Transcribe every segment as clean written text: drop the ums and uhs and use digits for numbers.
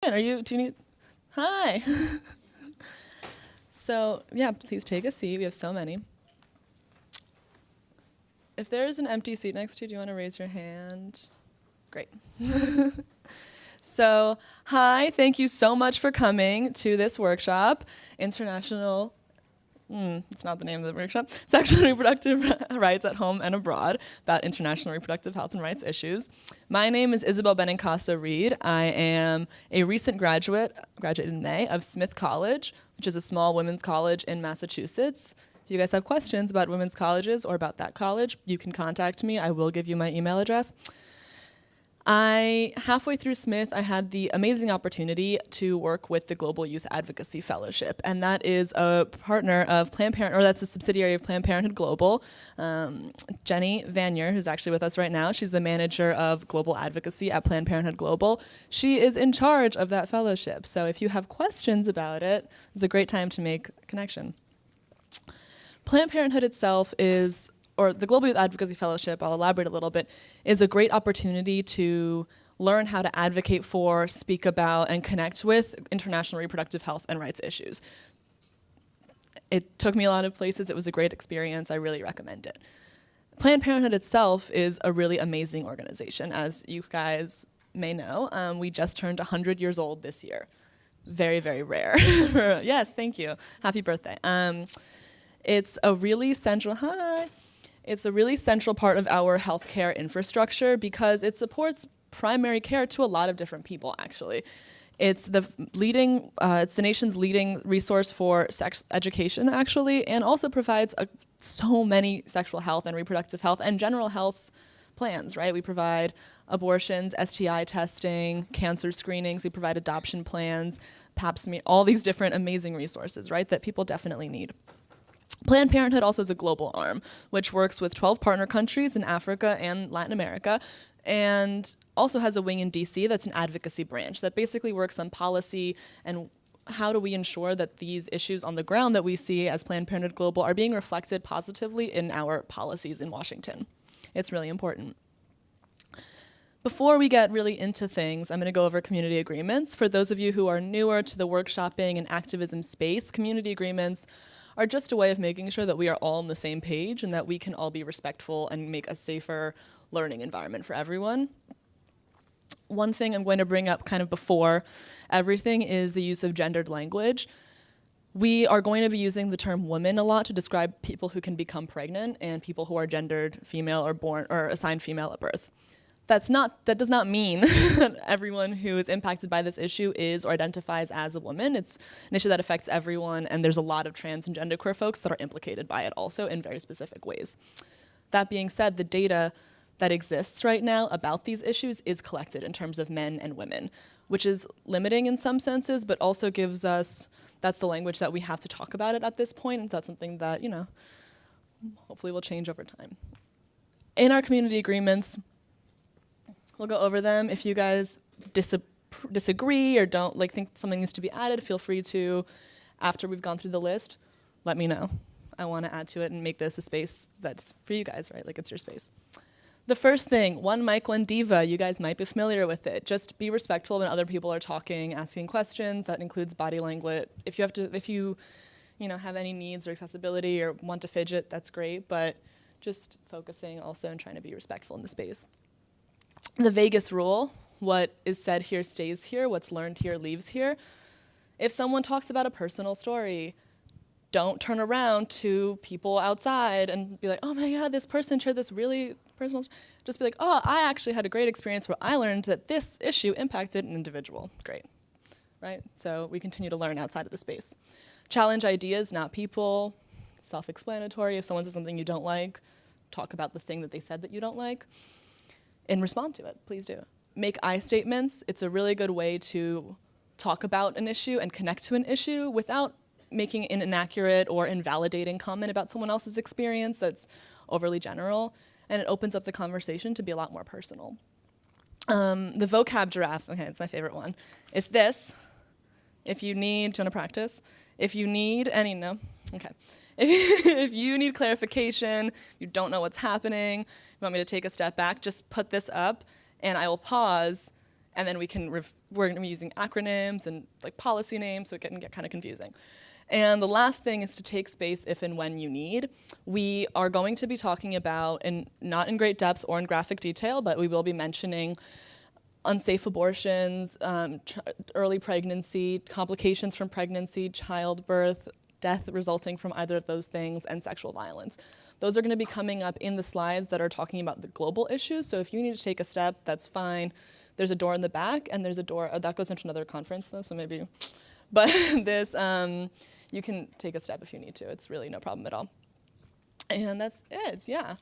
Do you need, hi. So, yeah, please take a seat. We have so many. If there's an empty seat next to you, do you want to raise your hand? Great. So, hi, thank you so much for coming to this workshop, International, it's not the name of the workshop, Sexual and Reproductive Rights at Home and Abroad, about international reproductive health and rights issues. My name is Isabel Benincasa Reade. I am a recent graduated in May of Smith College, which is a small women's college in Massachusetts. If you guys have questions about women's colleges or about that college, you can contact me. I will give you my email address. Halfway through Smith, I had the amazing opportunity to work with the Global Youth Advocacy Fellowship, and that is a partner of Planned Parenthood, or that's a subsidiary of Planned Parenthood Global. Jenny Vanier, who's actually with us right now, she's the manager of Global Advocacy at Planned Parenthood Global. She is in charge of that fellowship, so if you have questions about it, it's a great time to make a connection. Planned Parenthood itself or the Global Youth Advocacy Fellowship, I'll elaborate a little bit, is a great opportunity to learn how to advocate for, speak about, and connect with international reproductive health and rights issues. It took me a lot of places. It was a great experience. I really recommend it. Planned Parenthood itself is a really amazing organization. As you guys may know, we just turned 100 years old this year. Very, very rare. Yes, thank you. Happy birthday. It's a really central part of our healthcare infrastructure because it supports primary care to a lot of different people, actually. It's the nation's leading resource for sex education, actually, and also provides so many sexual health and reproductive health and general health plans, right? We provide abortions, STI testing, cancer screenings, we provide adoption plans, pap smear, all these different amazing resources, right, that people definitely need. Planned Parenthood also is a global arm, which works with 12 partner countries in Africa and Latin America, and also has a wing in DC that's an advocacy branch that basically works on policy and how do we ensure that these issues on the ground that we see as Planned Parenthood Global are being reflected positively in our policies in Washington. It's really important. Before we get really into things, I'm going to go over community agreements. For those of you who are newer to the workshopping and activism space, community agreements are just a way of making sure that we are all on the same page and that we can all be respectful and make a safer learning environment for everyone. One thing I'm going to bring up kind of before everything is the use of gendered language. We are going to be using the term woman a lot to describe people who can become pregnant and people who are gendered female or born or assigned female at birth. That does not mean that everyone who is impacted by this issue is or identifies as a woman. It's an issue that affects everyone, and there's a lot of trans and genderqueer folks that are implicated by it also in very specific ways. That being said, the data that exists right now about these issues is collected in terms of men and women, which is limiting in some senses, but also gives us, that's the language that we have to talk about it at this point, and that's something that, hopefully will change over time. In our community agreements, we'll go over them. If you guys disagree or don't think something needs to be added, feel free to, after we've gone through the list, let me know. I want to add to it and make this a space that's for you guys, right? It's your space. The first thing, one mic, one diva. You guys might be familiar with it. Just be respectful when other people are talking, asking questions. That includes body language. If you have any needs or accessibility or want to fidget, that's great. But just focusing also and trying to be respectful in the space. The Vegas rule, what is said here stays here, what's learned here leaves here. If someone talks about a personal story, don't turn around to people outside and be like, oh my God, this person shared this really personal story. Just be like, oh, I actually had a great experience where I learned that this issue impacted an individual. Great, right? So we continue to learn outside of the space. Challenge ideas, not people. Self-explanatory. If someone says something you don't like, talk about the thing that they said that you don't like. And respond to it, please do. Make I statements. It's a really good way to talk about an issue and connect to an issue without making an inaccurate or invalidating comment about someone else's experience that's overly general, and it opens up the conversation to be a lot more personal. The vocab giraffe, okay, it's my favorite one. It's this. If you need, do you want to practice? If you need any, no? Okay. If you need clarification, you don't know what's happening, you want me to take a step back, just put this up, and I will pause, And then we're going to be using acronyms and like policy names, so it can get kind of confusing. And the last thing is to take space if and when you need. We are going to be talking about, and not in great depth or in graphic detail, but we will be mentioning unsafe abortions, early pregnancy, complications from pregnancy, childbirth, death resulting from either of those things, and sexual violence. Those are going to be coming up in the slides that are talking about the global issues, so if you need to take a step, that's fine. There's a door in the back, and there's a door, that goes into another conference though, so maybe, but this, you can take a step if you need to. It's really no problem at all. And that's it, yeah.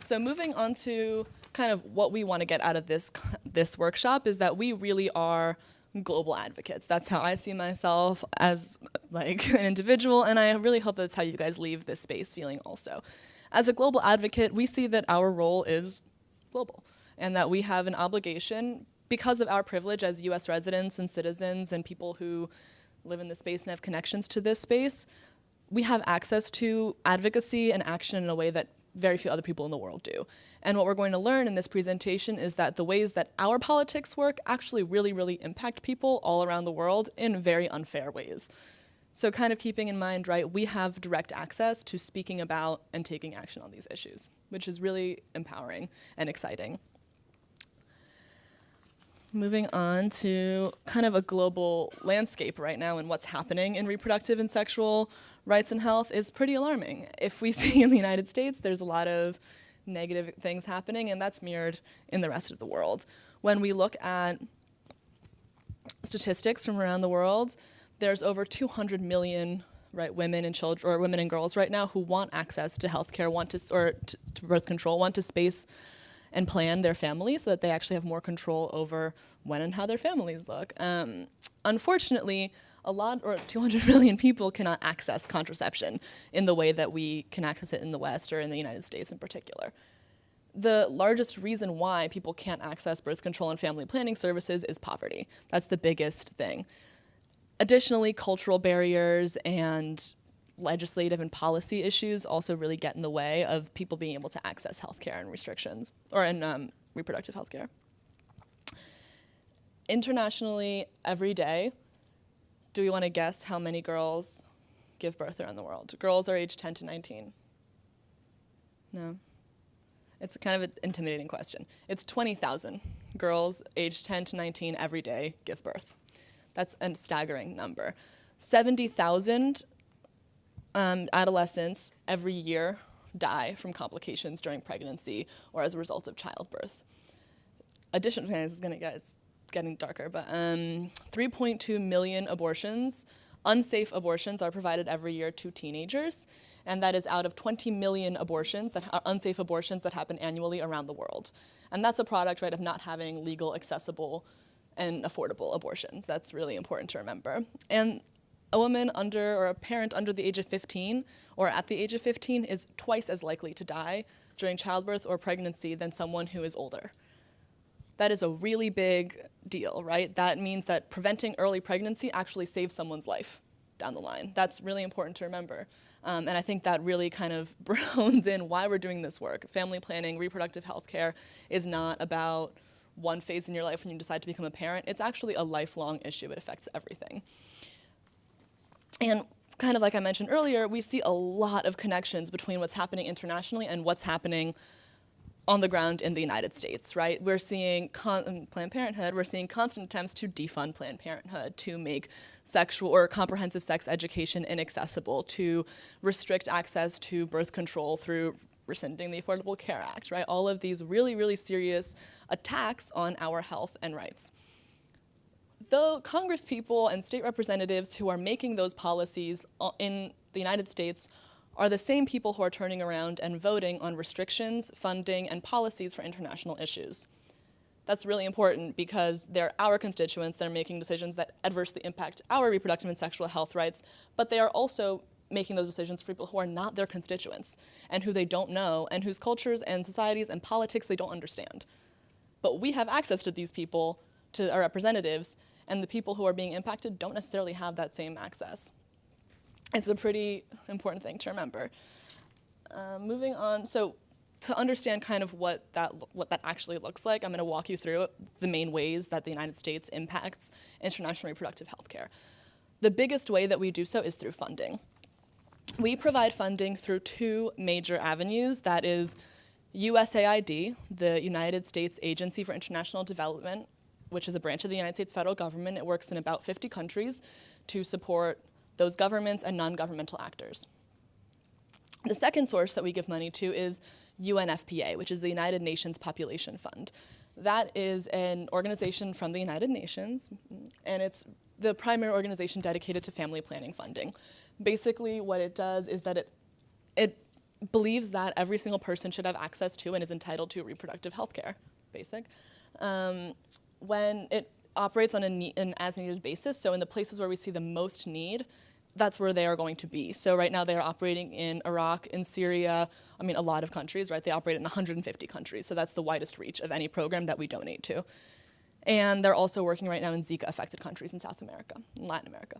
So moving on to kind of what we want to get out of this workshop is that we really are global advocates. That's how I see myself as like an individual, and I really hope that's how you guys leave this space feeling also. As a global advocate, we see that our role is global, and that we have an obligation, because of our privilege as US residents and citizens and people who live in this space and have connections to this space, we have access to advocacy and action in a way that very few other people in the world do. And what we're going to learn in this presentation is that the ways that our politics work actually really, really impact people all around the world in very unfair ways. So kind of keeping in mind, right, we have direct access to speaking about and taking action on these issues, which is really empowering and exciting. Moving on to kind of a global landscape right now, and what's happening in reproductive and sexual rights and health is pretty alarming. If we see in the United States, there's a lot of negative things happening, and that's mirrored in the rest of the world. When we look at statistics from around the world, there's over 200 million women and children, or women and girls right now, who want access to healthcare, to birth control, want to space and plan their family so that they actually have more control over when and how their families look. Unfortunately, 200 million people cannot access contraception in the way that we can access it in the West or in the United States in particular. The largest reason why people can't access birth control and family planning services is poverty. That's the biggest thing. Additionally, cultural barriers and legislative and policy issues also really get in the way of people being able to access healthcare and restrictions, or reproductive healthcare. Internationally, every day, do we want to guess how many girls give birth around the world? Girls are aged 10 to 19. No? It's kind of an intimidating question. It's 20,000 girls aged 10 to 19 every day give birth. That's a staggering number. 70,000 adolescents every year die from complications during pregnancy or as a result of childbirth. Additionally, this is getting darker, but 3.2 million abortions, unsafe abortions, are provided every year to teenagers, and that is out of 20 million abortions that are unsafe abortions that happen annually around the world. And that's a product, right, of not having legal, accessible, and affordable abortions. That's really important to remember. And a woman or a parent under the age of 15 or at the age of 15 is twice as likely to die during childbirth or pregnancy than someone who is older. That is a really big deal, right? That means that preventing early pregnancy actually saves someone's life down the line. That's really important to remember. And I think that really kind of bones in why we're doing this work. Family planning, reproductive health care is not about one phase in your life when you decide to become a parent. It's actually a lifelong issue. It affects everything. And kind of like I mentioned earlier, we see a lot of connections between what's happening internationally and what's happening on the ground in the United States, right? We're seeing Planned Parenthood, we're seeing constant attempts to defund Planned Parenthood, to make sexual or comprehensive sex education inaccessible, to restrict access to birth control through rescinding the Affordable Care Act, right? All of these really, really serious attacks on our health and rights. The Congress people and state representatives who are making those policies in the United States are the same people who are turning around and voting on restrictions, funding, and policies for international issues. That's really important because they're our constituents, they're making decisions that adversely impact our reproductive and sexual health rights, but they are also making those decisions for people who are not their constituents and who they don't know and whose cultures and societies and politics they don't understand. But we have access to these people, to our representatives, and the people who are being impacted don't necessarily have that same access. It's a pretty important thing to remember. Moving on, so to understand kind of what that actually looks like, I'm going to walk you through the main ways that the United States impacts international reproductive health care. The biggest way that we do so is through funding. We provide funding through two major avenues. That is USAID, the United States Agency for International Development, which is a branch of the United States federal government. It works in about 50 countries to support those governments and non-governmental actors. The second source that we give money to is UNFPA, which is the United Nations Population Fund. That is an organization from the United Nations, and it's the primary organization dedicated to family planning funding. Basically, what it does is that it believes that every single person should have access to and is entitled to reproductive health care, basic. When it operates on an as-needed basis, so in the places where we see the most need, that's where they are going to be. So right now they are operating in Iraq, in Syria, I mean a lot of countries, right? They operate in 150 countries, so that's the widest reach of any program that we donate to. And they're also working right now in Zika-affected countries in South America, in Latin America.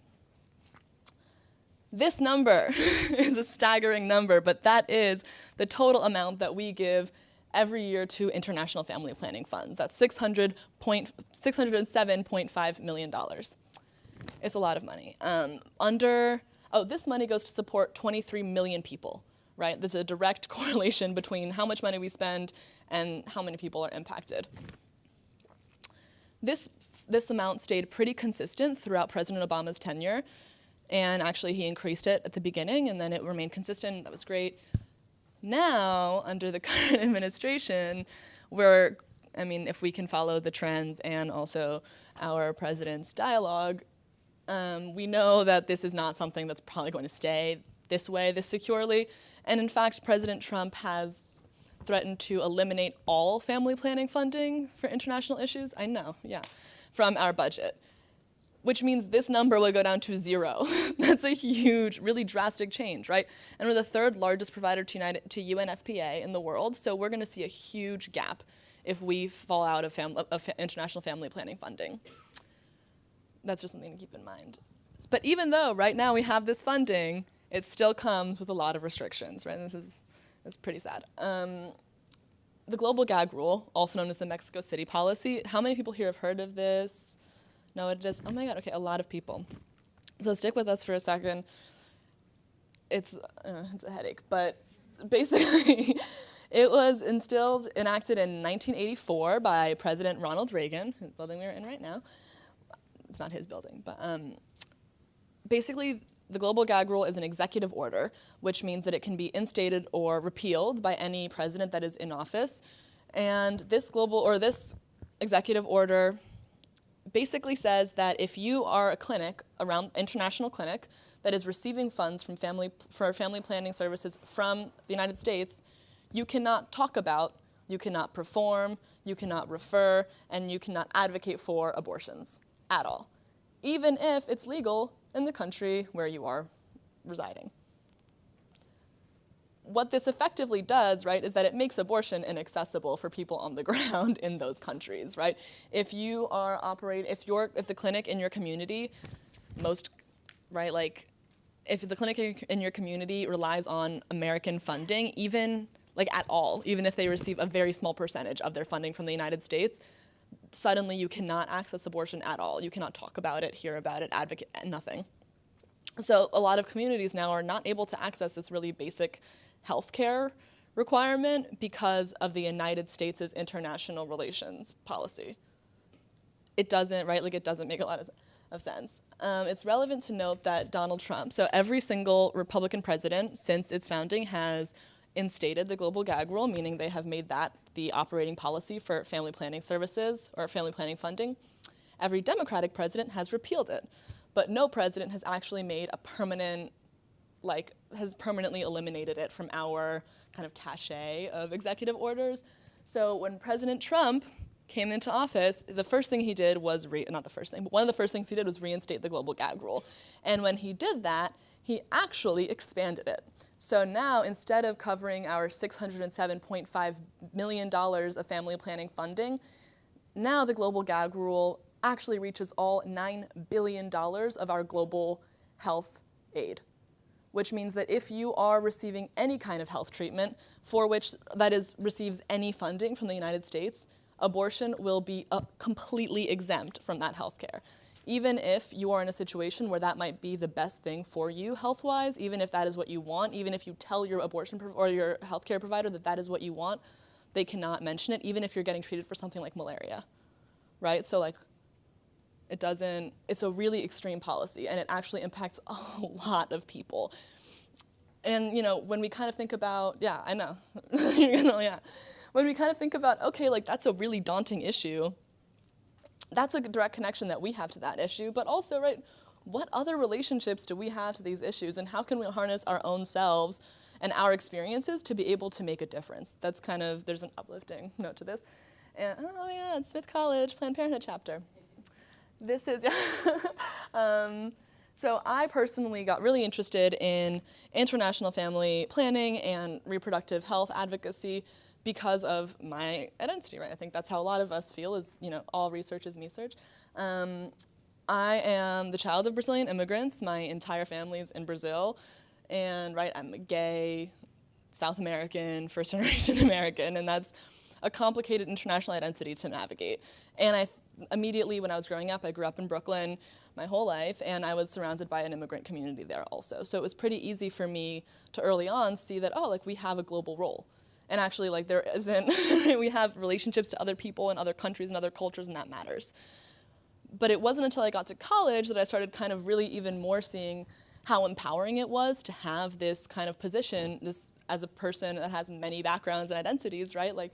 This number is a staggering number, but that is the total amount that we give every year to international family planning funds. That's $607.5 million. It's a lot of money. This money goes to support 23 million people, right? There's a direct correlation between how much money we spend and how many people are impacted. This amount stayed pretty consistent throughout President Obama's tenure, and actually he increased it at the beginning, and then it remained consistent. That was great. Now, under the current administration, if we can follow the trends and also our president's dialogue, we know that this is not something that's probably going to stay this way, this securely. And in fact, President Trump has threatened to eliminate all family planning funding for international issues. I know, yeah, from our budget, which means this number would go down to 0. That's a huge, really drastic change, right? And we're the third largest provider to UNFPA in the world, so we're going to see a huge gap if we fall out of international family planning funding. That's just something to keep in mind. But even though right now we have this funding, it still comes with a lot of restrictions, right? It's pretty sad. The Global Gag Rule, also known as the Mexico City policy, how many people here have heard of this? No, it is, oh my God, okay, a lot of people. So stick with us for a second. It's a headache, but basically it was enacted in 1984 by President Ronald Reagan, the building we're in right now. It's not his building, but basically the Global Gag Rule is an executive order, which means that it can be instated or repealed by any president that is in office. And this executive order basically says that if you are a clinic, international clinic, that is receiving funds for family planning services from the United States, you cannot talk about, you cannot perform, you cannot refer, and you cannot advocate for abortions at all, even if it's legal in the country where you are residing. What this effectively does, right, is that it makes abortion inaccessible for people on the ground in those countries, right? If the clinic in your community, if the clinic in your community relies on American funding, even at all, even if they receive a very small percentage of their funding from the United States, suddenly you cannot access abortion at all. You cannot talk about it, hear about it, advocate, nothing. So a lot of communities now are not able to access this really basic healthcare requirement because of the United States' international relations policy. It doesn't, right? It doesn't make a lot of sense. It's relevant to note that Donald Trump, so every single Republican president since its founding has instated the Global Gag Rule, meaning they have made that the operating policy for family planning services or family planning funding. Every Democratic president has repealed it, but no president has actually made a has permanently eliminated it from our kind of cachet of executive orders. So when President Trump came into office, the first thing he did was, not the first thing, but one of the first things he did was reinstate the Global Gag Rule. And when he did that, he actually expanded it. So now, instead of covering our $607.5 million of family planning funding, now the Global Gag Rule actually reaches all $9 billion of our global health aid. which means that if you are receiving any kind of health treatment for which receives any funding from the United States, abortion will be completely exempt from that health care. Even if you are in a situation where that might be the best thing for you health-wise, even if that is what you want, even if you tell your abortion or your healthcare provider that that is what you want, they cannot mention it, even if you're getting treated for something like malaria, right? So like, it's a really extreme policy, and it actually impacts a lot of people. And when we kind of think about, yeah, I know, yeah. When we kind of think about, okay, like that's a really daunting issue, that's a direct connection that we have to that issue, but also, right, what other relationships do we have to these issues, and how can we harness our own selves and our experiences to be able to make a difference? That's kind of, there's an uplifting note to this. And, oh yeah, it's Smith College, Planned Parenthood chapter. This is, yeah. So I personally got really interested in international family planning and reproductive health advocacy because of my identity, right? I think that's how a lot of us feel is, all research is me-search. I am the child of Brazilian immigrants. My entire family is in Brazil. And, right, I'm a gay, South American, first-generation American, and that's a complicated international identity to navigate. And immediately when I was growing up, I grew up in Brooklyn my whole life, and I was surrounded by an immigrant community there also. So it was pretty easy for me to early on see that, oh, like we have a global role. And actually, like there isn't, we have relationships to other people in other countries and other cultures, and that matters. But it wasn't until I got to college that I started kind of really even more seeing how empowering it was to have this kind of position, this as a person that has many backgrounds and identities, right? Like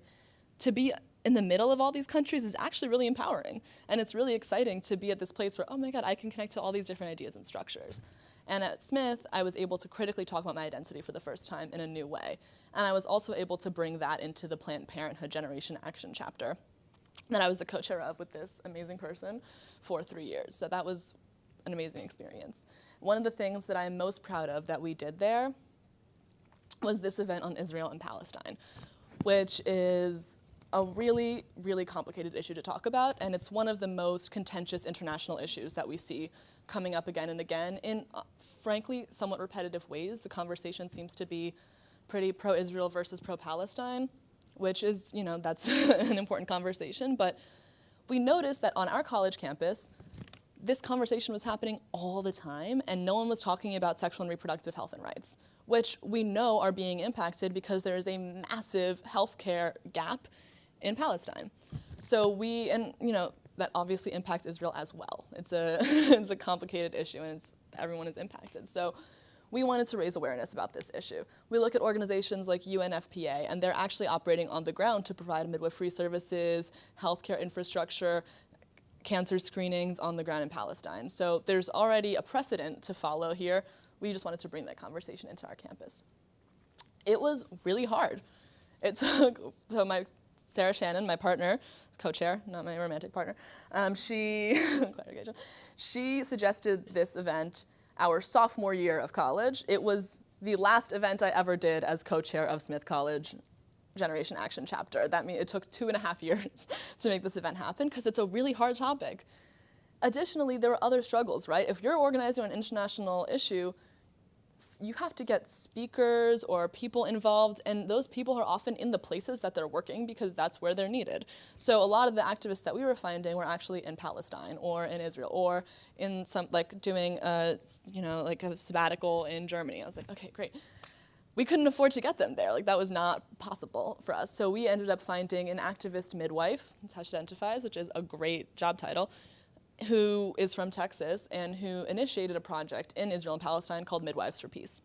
to be in the middle of all these countries is actually really empowering. And it's really exciting to be at this place where, oh my God, I can connect to all these different ideas and structures. And at Smith, I was able to critically talk about my identity for the first time in a new way. And I was also able to bring that into the Planned Parenthood Generation Action chapter that I was the co-chair of with this amazing person for 3 years. So that was an amazing experience. One of the things that I'm most proud of that we did there was this event on Israel and Palestine, which is a really, really complicated issue to talk about, and it's one of the most contentious international issues that we see coming up again and again in, frankly, somewhat repetitive ways. The conversation seems to be pretty pro-Israel versus pro-Palestine, which is, that's an important conversation, but we noticed that on our college campus, this conversation was happening all the time, and no one was talking about sexual and reproductive health and rights, which we know are being impacted because there is a massive healthcare gap in Palestine. So that obviously impacts Israel as well. It's a complicated issue, and everyone is impacted. So we wanted to raise awareness about this issue. We look at organizations like UNFPA, and they're actually operating on the ground to provide midwifery services, healthcare infrastructure, cancer screenings on the ground in Palestine. So there's already a precedent to follow here. We just wanted to bring that conversation into our campus. It was really hard. It took, Sarah Shannon, my partner, co-chair, not my romantic partner, she suggested this event our sophomore year of college. It was the last event I ever did as co-chair of Smith College Generation Action chapter. That means it took 2.5 years to make this event happen because it's a really hard topic. Additionally, there were other struggles, right? If you're organizing an international issue, you have to get speakers or people involved, and those people are often in the places that they're working because that's where they're needed. So a lot of the activists that we were finding were actually in Palestine or in Israel or in some, doing a sabbatical in Germany. I was like, okay, great. We couldn't afford to get them there. That was not possible for us. So we ended up finding an activist midwife, that's how she identifies, which is a great job title, who is from Texas and who initiated a project in Israel and Palestine called Midwives for Peace,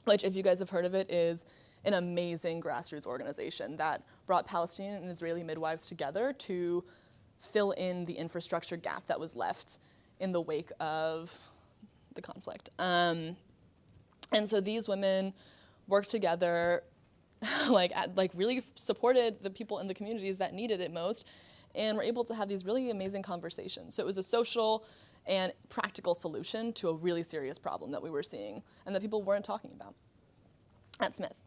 which, if you guys have heard of it, is an amazing grassroots organization that brought Palestinian and Israeli midwives together to fill in the infrastructure gap that was left in the wake of the conflict. And so these women worked together, really supported the people in the communities that needed it most, and were able to have these really amazing conversations. So it was a social and practical solution to a really serious problem that we were seeing and that people weren't talking about at Smith.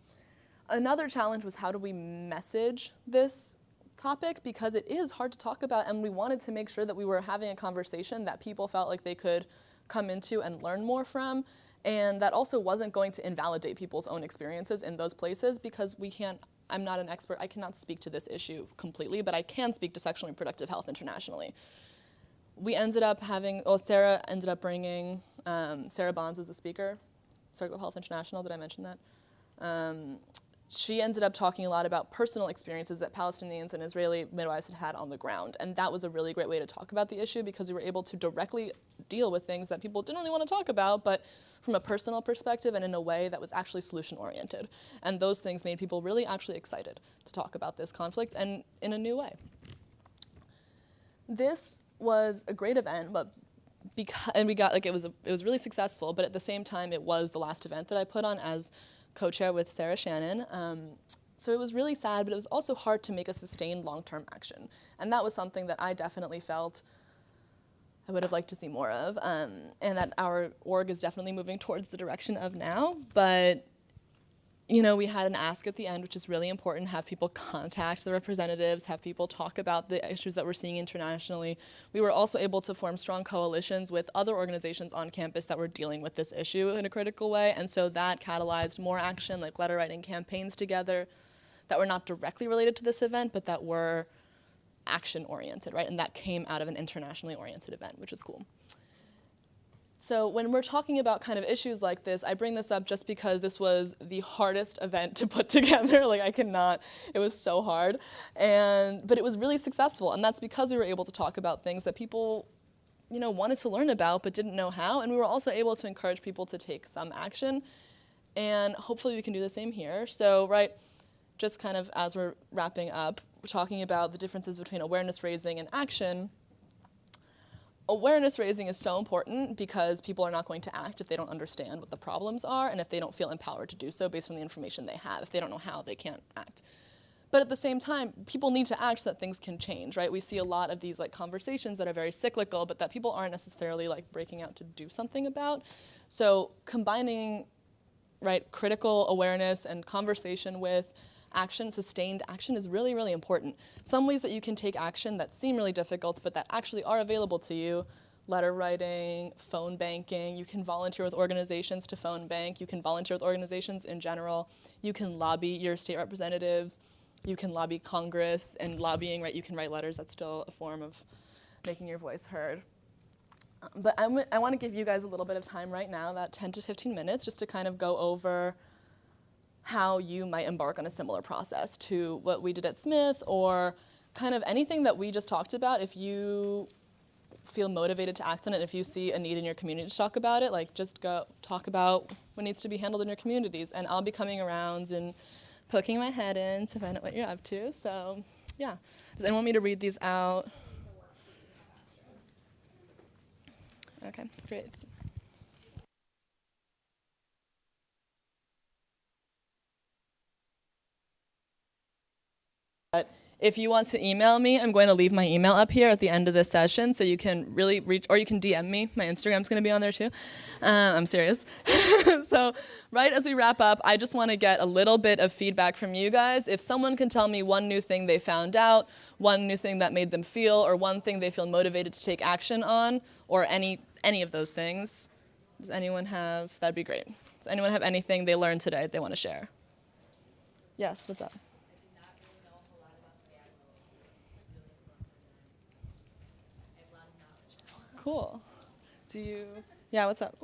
Another challenge was, how do we message this topic? Because it is hard to talk about, and we wanted to make sure that we were having a conversation that people felt like they could come into and learn more from. And that also wasn't going to invalidate people's own experiences in those places, because I'm not an expert, I cannot speak to this issue completely, but I can speak to sexual and reproductive health internationally. We ended up Sarah ended up bringing, Sarah Bonds was the speaker, Global Health International, did I mention that? She ended up talking a lot about personal experiences that Palestinians and Israeli midwives had on the ground. And that was a really great way to talk about the issue, because we were able to directly deal with things that people didn't really want to talk about, but from a personal perspective and in a way that was actually solution-oriented. And those things made people really actually excited to talk about this conflict, and in a new way. This was a great event, but it was really successful, but at the same time it was the last event that I put on as co-chair with Sarah Shannon. So it was really sad, but it was also hard to make a sustained long-term action. And that was something that I definitely felt I would have liked to see more of, and that our org is definitely moving towards the direction of now. But we had an ask at the end, which is really important, have people contact the representatives, have people talk about the issues that we're seeing internationally. We were also able to form strong coalitions with other organizations on campus that were dealing with this issue in a critical way, and so that catalyzed more action, like letter writing campaigns together that were not directly related to this event, but that were action-oriented, right? And that came out of an internationally oriented event, which was cool. So when we're talking about kind of issues like this, I bring this up just because this was the hardest event to put together. It was so hard. But it was really successful, and that's because we were able to talk about things that people, wanted to learn about but didn't know how, and we were also able to encourage people to take some action, and hopefully we can do the same here. So, just kind of as we're wrapping up, we're talking about the differences between awareness raising and action. Awareness raising is so important because people are not going to act if they don't understand what the problems are and if they don't feel empowered to do so based on the information they have. If they don't know how, they can't act. But at the same time, people need to act so that things can change, right? We see a lot of these conversations that are very cyclical, but that people aren't necessarily breaking out to do something about. So combining, critical awareness and conversation with action, sustained action, is really, really important. Some ways that you can take action that seem really difficult, but that actually are available to you: letter writing, phone banking. You can volunteer with organizations to phone bank. You can volunteer with organizations in general. You can lobby your state representatives. You can lobby Congress, and lobbying, you can write letters. That's still a form of making your voice heard. But I want to give you guys a little bit of time right now, about 10 to 15 minutes, just to kind of go over how you might embark on a similar process to what we did at Smith, or kind of anything that we just talked about. If you feel motivated to act on it, if you see a need in your community to talk about it, just go talk about what needs to be handled in your communities. And I'll be coming around and poking my head in to find out what you're up to. So, yeah. Does anyone want me to read these out? Okay, great. But if you want to email me, I'm going to leave my email up here at the end of this session, so you can really reach, or you can DM me. My Instagram's going to be on there too. I'm serious. So right as we wrap up, I just want to get a little bit of feedback from you guys. If someone can tell me one new thing they found out, one new thing that made them feel, or one thing they feel motivated to take action on, or any of those things, does anyone have? That'd be great. Does anyone have anything they learned today they want to share? Yes, what's up? Cool. Do you? Yeah, what's up?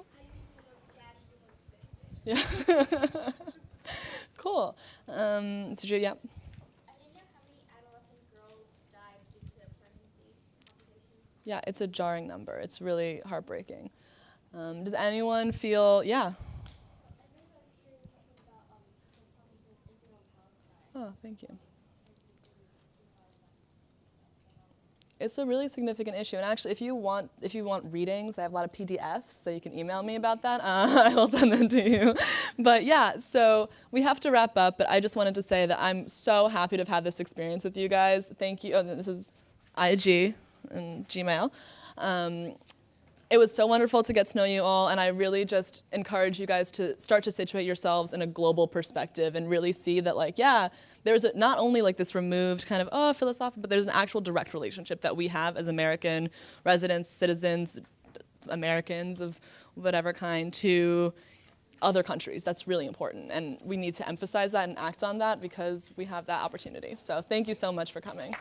Yeah. Cool. Did you? Yeah. I didn't know how many adolescent girls died due to pregnancy complications. Yeah, it's a jarring number. It's really heartbreaking. Does anyone feel? Yeah. I was curious about the problems in Israel and Palestine. Oh, thank you. It's a really significant issue, and actually, if you want readings, I have a lot of PDFs, so you can email me about that. I will send them to you. But yeah, so we have to wrap up. But I just wanted to say that I'm so happy to have had this experience with you guys. Thank you. Oh, this is IG and Gmail. It was so wonderful to get to know you all, and I really just encourage you guys to start to situate yourselves in a global perspective and really see that, there's not only this removed kind of, philosophical, but there's an actual direct relationship that we have as American residents, citizens, Americans of whatever kind, to other countries. That's really important, and we need to emphasize that and act on that because we have that opportunity. So thank you so much for coming.